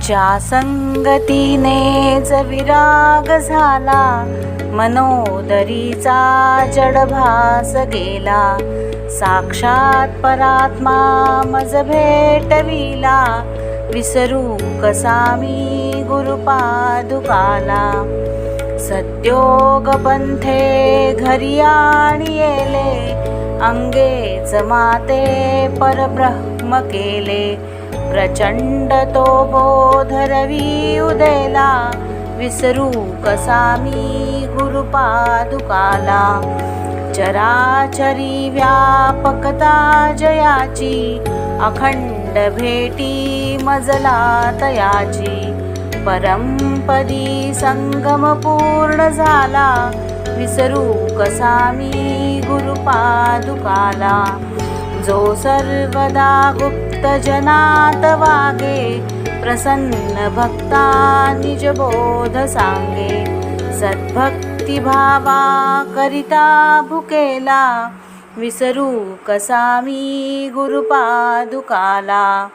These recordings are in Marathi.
ज्या संगतीनेच विराग झाला, मनोदरीचा जडभास गेला. साक्षात परात्मा मज भेटविला, विसरू कसा मी गुरुपादुकाला. सद्योग पंथे घरी आणि येले, अंगेच माते परब्रह्म केले. प्रचंड तो बोधरवी उदेला, विसरू कसा मी गुरुपादुकाला. चराचरी व्यापकता जयाची, अखंड भेटी मजला तयाची. परमपदी संगम पूर्ण झाला, विसरू कसा मी गुरुपादुकाला. जो सर्वदा गुप्त जनात वागे, प्रसन्न भक्ता निज बोध सांगे. सद्भक्ती भावा करिता भुकेला, विसरू कसा मी गुरुपादुकाला.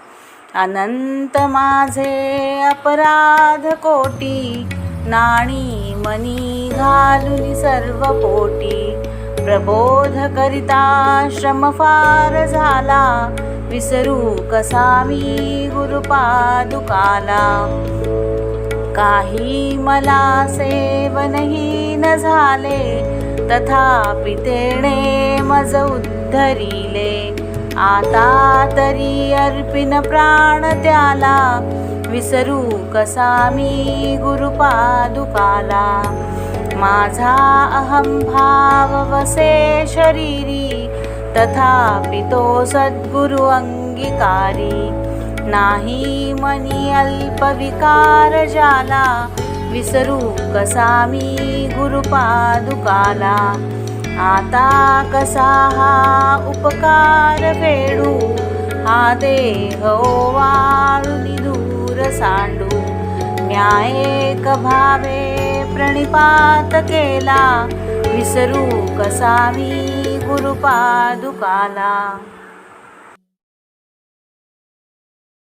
अनंत माझे अपराध कोटी, नाणी मनी घालून सर्व पोटी. प्रबोध करिता श्रम फार झाला, विसरू कसा मी गुरुपादुकाला. काही मला सेवनही न झाले, तथापि तेणे मज उद्धरिले. आता तरी अर्पिन प्राण त्याला, विसरू कसा मी गुरुपादुकाला. माझा अहंभाव वसे शरीरी, तथापि तो सद्गुरु अंगीकारी. नाही मनी अल्प विकार जाला, विसरू कसा मी गुरुपादुकाला. आता कसा हा उपकार फेडू, हा देह ओवाळून दूर सांडू. न्यायेक भावे प्रणिपात केला, विसरू कसा मी गुरुपादुकाला.